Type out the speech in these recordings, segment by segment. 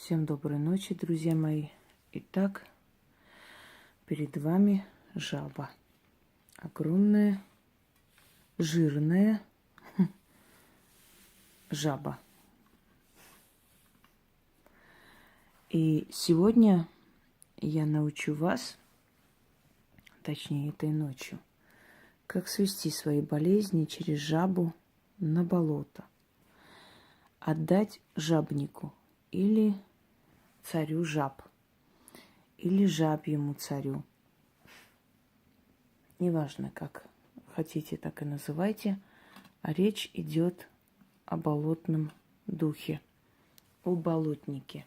Всем доброй ночи, друзья мои. Итак, перед вами жаба. Огромная, жирная жаба. И сегодня я научу вас, точнее этой ночью, как свести свои болезни через жабу на болото. Отдать жабнику или царю жаб, или жабьему царю. Неважно, как хотите, так и называйте. А речь идет о болотном духе, о болотнике.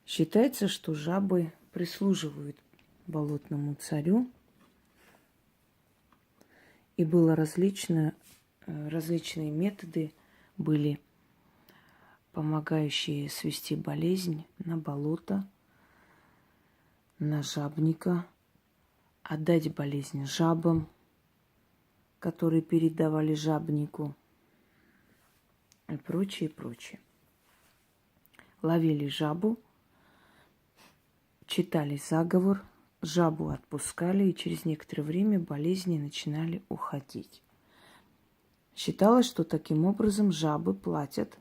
Считается, что жабы прислуживают болотному царю. И было различные методы были, помогающие свести болезнь на болото, на жабника, отдать болезнь жабам, которые передавали жабнику, и прочее, прочее. Ловили жабу, читали заговор, жабу отпускали, и через некоторое время болезни начинали уходить. Считалось, что таким образом жабы платят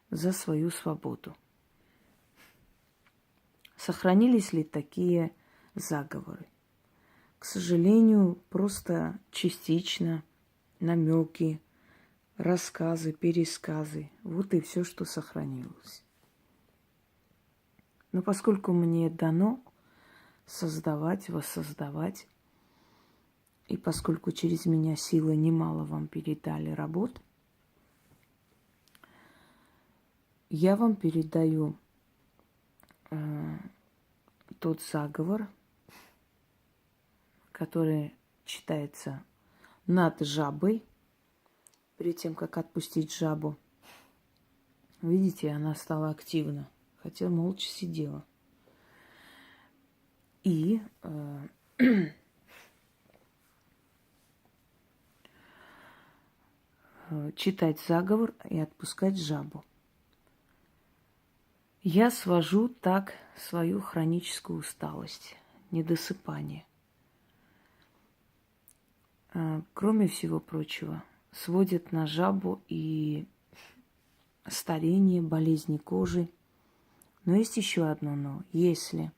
за свою свободу. Сохранились ли такие заговоры? К сожалению, просто частично намеки, рассказы, пересказы. Вот и все, что сохранилось. Но поскольку мне дано создавать, воссоздавать, и поскольку через меня силы немало вам передали работ, я вам передаю тот заговор, который читается над жабой, перед тем, как отпустить жабу. Видите, она стала активна, хотя молча сидела. И читать заговор и отпускать жабу. Я свожу так свою хроническую усталость, недосыпание. Кроме всего прочего, сводит на жабу и старение, болезни кожи. Но есть еще одно но. Если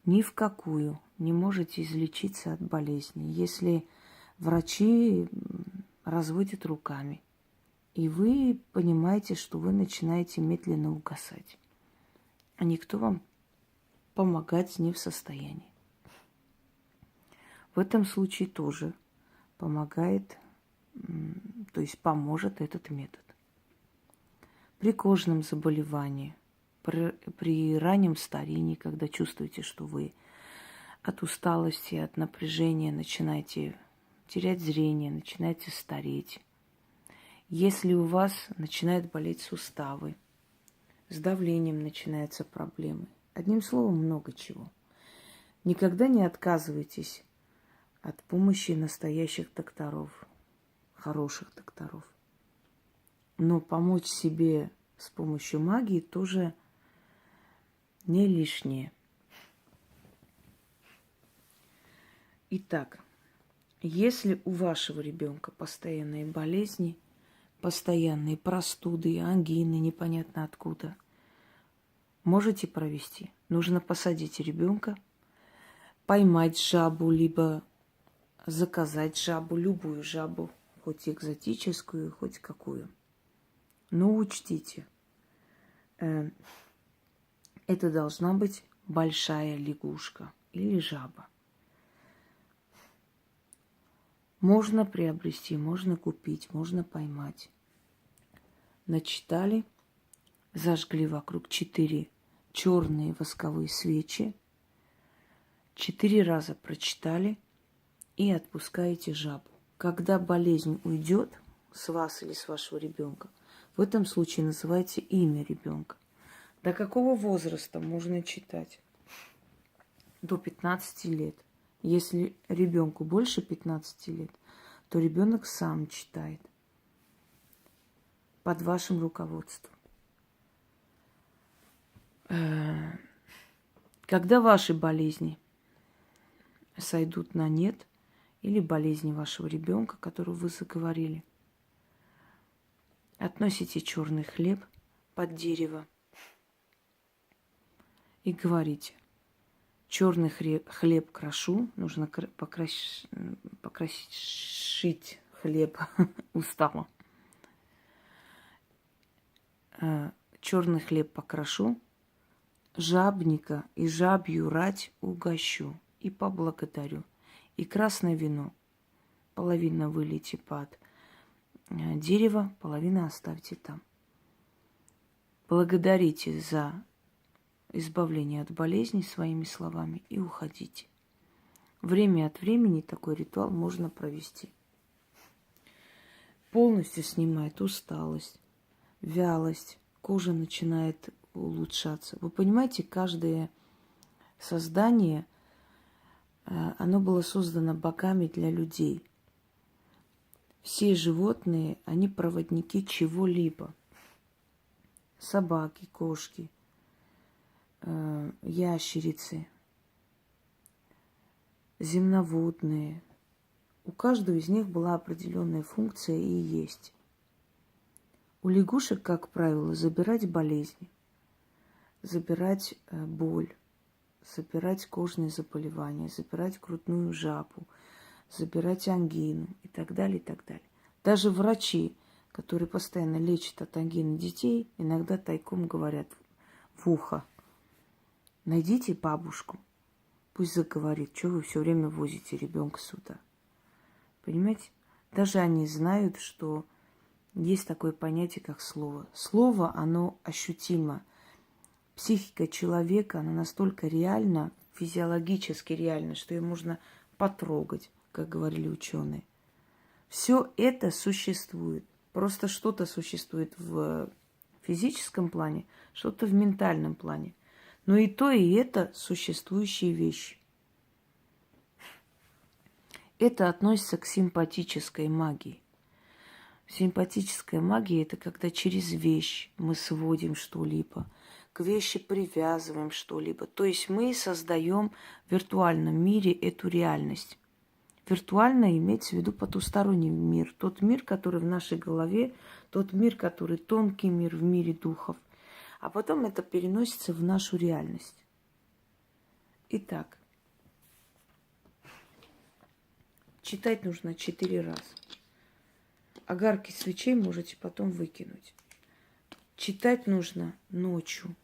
ни в какую не можете излечиться от болезни, если врачи разводят руками, и вы понимаете, что вы начинаете медленно угасать, а никто вам помогать не в состоянии. В этом случае тоже помогает, то есть поможет этот метод. При кожном заболевании, при раннем старении, когда чувствуете, что вы от усталости, от напряжения начинаете терять зрение, начинаете стареть. Если у вас начинают болеть суставы, с давлением начинаются проблемы. Одним словом, много чего. Никогда не отказывайтесь от помощи настоящих докторов, хороших докторов. Но помочь себе с помощью магии тоже не лишнее. Итак, если у вашего ребенка постоянные болезни, постоянные простуды, ангины, непонятно откуда, можете провести. Нужно посадить ребенка, поймать жабу, либо заказать жабу, любую жабу, хоть экзотическую, хоть какую. Но учтите, это должна быть большая лягушка или жаба. Можно приобрести, можно купить, можно поймать. Начитали, зажгли вокруг 4 черные восковые свечи, 4 раза прочитали и отпускаете жабу. Когда болезнь уйдет с вас или с вашего ребенка, в этом случае называйте имя ребенка. До какого возраста можно читать? До 15 лет. Если ребенку больше 15 лет, то ребенок сам читает под вашим руководством. Когда ваши болезни сойдут на нет, или болезни вашего ребенка, которую вы заговорили, относите черный хлеб под дерево и говорите: черный хлеб крошу, нужно покрасить хлеб, устала. Черный хлеб покрошу, жабника и жабью рать угощу и поблагодарю. И красное вино половина вылейте под дерево, половину оставьте там. Благодарите за избавление от болезней своими словами и уходите. Время от времени такой ритуал можно провести. Полностью снимает усталость, вялость, кожа начинает улучшаться. Вы понимаете, каждое создание, оно было создано богами для людей. Все животные, они проводники чего-либо. Собаки, кошки, ящерицы, земноводные. У каждого из них была определенная функция и есть. У лягушек, как правило, забирать болезни, забирать боль, забирать кожные заболевания, забирать грудную жабу, забирать ангину и так далее, и так далее. Даже врачи, которые постоянно лечат от ангины детей, иногда тайком говорят в ухо: найдите бабушку, пусть заговорит, что вы все время возите ребенка сюда. Понимаете? Даже они знают, что есть такое понятие, как слово. Слово, оно ощутимо. Психика человека, она настолько реальна, физиологически реальна, что ее можно потрогать, как говорили ученые. Все это существует. Просто что-то существует в физическом плане, что-то в ментальном плане. Но и то, и это существующие вещи. Это относится к симпатической магии. Симпатическая магия – это когда через вещь мы сводим что-либо, к вещи привязываем что-либо. То есть мы создаем в виртуальном мире эту реальность. Виртуально имеется в виду потусторонний мир. Тот мир, который в нашей голове, тот мир, который тонкий мир в мире духов. А потом это переносится в нашу реальность. Итак, читать нужно 4 раза. Огарки свечей можете потом выкинуть. Читать нужно ночью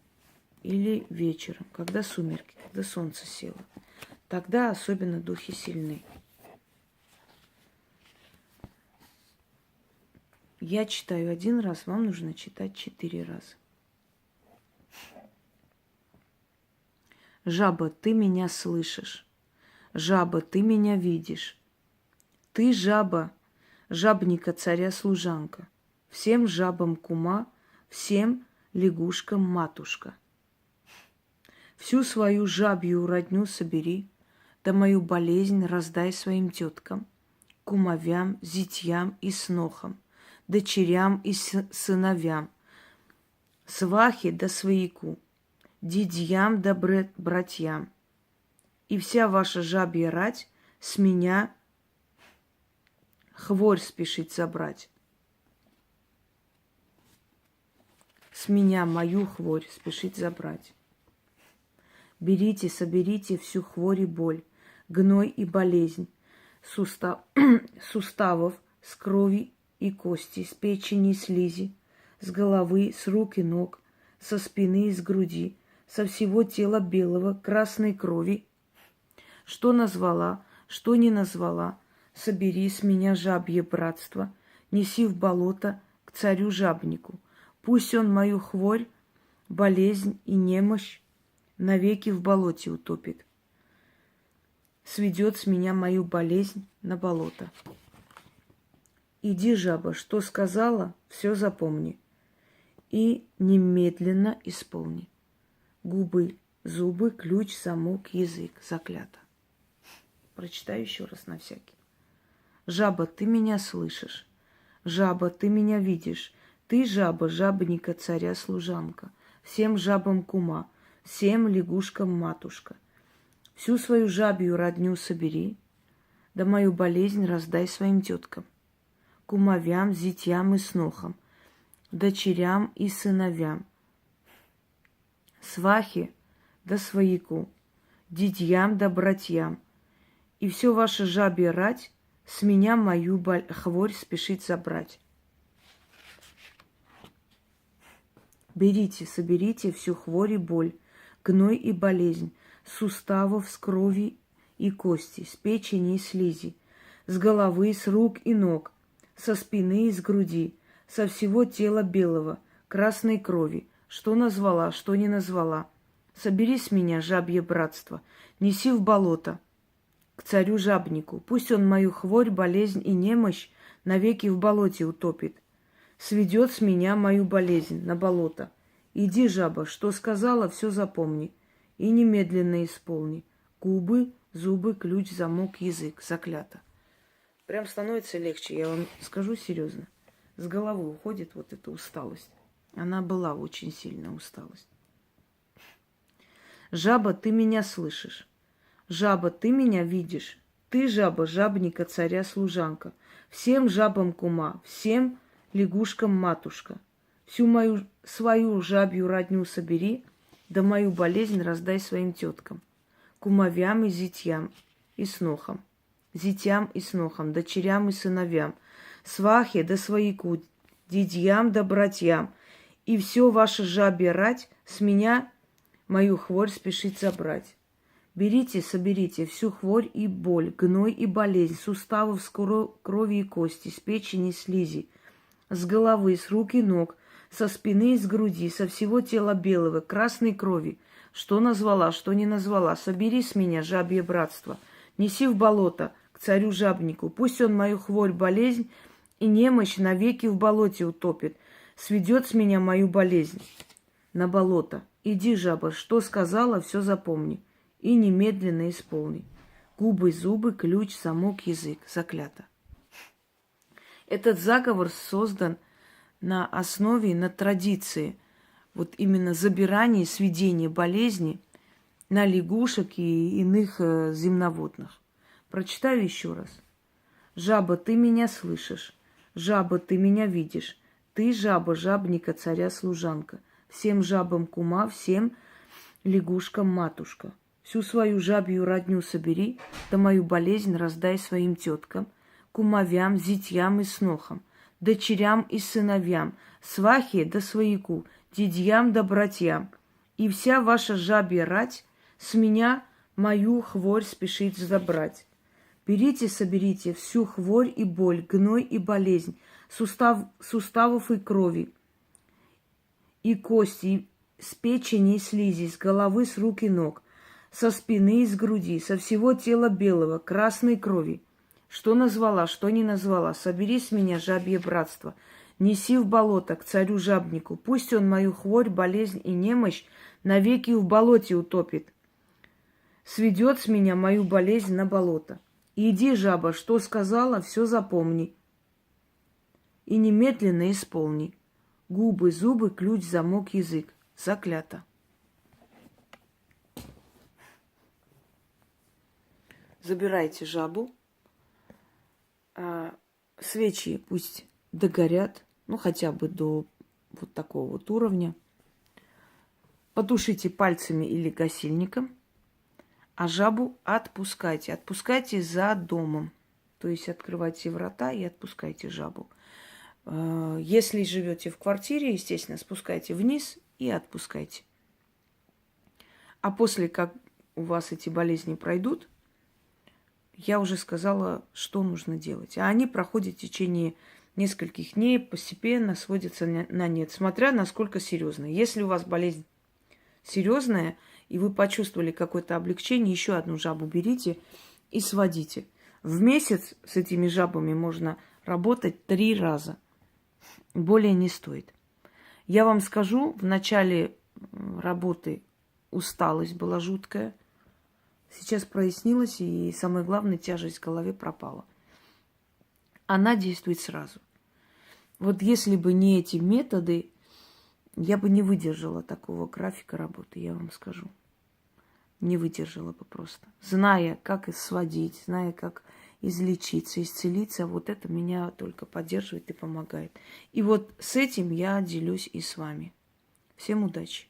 или вечером, когда сумерки, когда солнце село. Тогда особенно духи сильны. Я читаю 1 раз, вам нужно читать 4 раза. Жаба, ты меня слышишь. Жаба, ты меня видишь. Ты жаба, жабника царя служанка. Всем жабам кума, всем лягушкам матушка. Всю свою жабью родню собери, да мою болезнь раздай своим теткам, кумовям, зятьям и снохам, дочерям и сыновьям, свахе да свояку, дядьям да братьям. И вся ваша жабья рать с меня хворь спешит забрать. С меня мою хворь спешит забрать. Берите, соберите всю хворь и боль, гной и болезнь, суставов, с крови и кости, с печени и слизи, с головы, с рук и ног, со спины и с груди, со всего тела белого, красной крови. Что назвала, что не назвала, собери с меня жабье братство, неси в болото к царю-жабнику. Пусть он мою хворь, болезнь и немощь навеки в болоте утопит. Сведет с меня мою болезнь на болото. Иди, жаба, что сказала, все запомни и немедленно исполни. Губы, зубы, ключ, замок, язык. Заклято. Прочитаю еще раз на всякий. Жаба, ты меня слышишь. Жаба, ты меня видишь. Ты жаба, жабника царя служанка. Всем жабам кума, всем лягушкам матушка. Всю свою жабью родню собери, да мою болезнь раздай своим теткам, кумовям, зятьям и снохам, дочерям и сыновьям, свахе да свояку, дядьям да братьям. И все ваше жабье рать с меня мою хворь спешит забрать. Берите, соберите всю хворь и боль, гной и болезнь, с суставов, с крови и кости, с печени и слизи, с головы, с рук и ног, со спины и с груди, со всего тела белого, красной крови, что назвала, что не назвала. Собери с меня, жабье братство, неси в болото к царю-жабнику, пусть он мою хворь, болезнь и немощь навеки в болоте утопит. Сведет с меня мою болезнь на болото. Иди, жаба, что сказала, все запомни и немедленно исполни. Губы, зубы, ключ, замок, язык. Заклято. Прям становится легче, я вам скажу серьезно. С головы уходит вот эта усталость. Она была очень сильная усталость. Жаба, ты меня слышишь. Жаба, ты меня видишь. Ты, жаба, жабника, царя, служанка. Всем жабам кума, всем лягушкам матушка. Всю мою свою жабью родню собери, да мою болезнь раздай своим теткам, кумовям и зятьям и снохам, зятям и снохам, дочерям и сыновьям, свахе да свояку, дядьям да братьям. И все ваше жабье рать с меня мою хворь спешит забрать. Берите, соберите всю хворь и боль, гной и болезнь, суставов, с крови и кости, с печени и слизи, с головы, с рук и ног, со спины и с груди, со всего тела белого, красной крови, что назвала, что не назвала. Собери с меня, жабье братство, неси в болото к царю-жабнику, пусть он мою хворь, болезнь и немощь навеки в болоте утопит, сведет с меня мою болезнь на болото. Иди, жаба, что сказала, все запомни и немедленно исполни. Губы, зубы, ключ, замок, язык. Заклято. Этот заговор создан на основе, на традиции вот именно забирания, сведения болезни на лягушек и иных земноводных. Прочитаю еще раз. Жаба, ты меня слышишь. Жаба, ты меня видишь. Ты, жаба, жабника, царя, служанка. Всем жабам кума, всем лягушкам матушка. Всю свою жабью родню собери, да мою болезнь раздай своим теткам, кумовям, зятьям и снохам, дочерям и сыновьям, свахе да свояку, дядьям да братьям. И вся ваша жабья рать с меня мою хворь спешит забрать. Берите, соберите всю хворь и боль, гной и болезнь, суставов и крови, и кости, с печени и слизи, с головы, с рук и ног, со спины и с груди, со всего тела белого, красной крови. Что назвала, что не назвала, собери с меня, жабье братство, неси в болото к царю-жабнику, пусть он мою хворь, болезнь и немощь навеки в болоте утопит, сведет с меня мою болезнь на болото. Иди, жаба, что сказала, все запомни и немедленно исполни. Губы, зубы, ключ, замок, язык. Заклято. Забирайте жабу. Свечи пусть догорят, ну хотя бы до вот такого вот уровня. Потушите пальцами или гасильником, а жабу отпускайте. Отпускайте за домом. То есть открывайте врата и отпускайте жабу. Если живете в квартире, естественно, спускайте вниз и отпускайте. А после, как у вас эти болезни пройдут, я уже сказала, что нужно делать. А они проходят в течение нескольких дней, постепенно сводятся на нет, смотря насколько серьезно. Если у вас болезнь серьезная, и вы почувствовали какое-то облегчение, еще одну жабу берите и сводите. В месяц с этими жабами можно работать 3 раза. Более не стоит. Я вам скажу, в начале работы усталость была жуткая. Сейчас прояснилось, и самое главное, тяжесть в голове пропала. Она действует сразу. Вот если бы не эти методы, Я бы не выдержала такого графика работы, я вам скажу. Не выдержала бы просто. Зная, как сводить, зная, как излечиться, исцелиться, вот это меня только поддерживает и помогает. И вот с этим я делюсь и с вами. Всем удачи!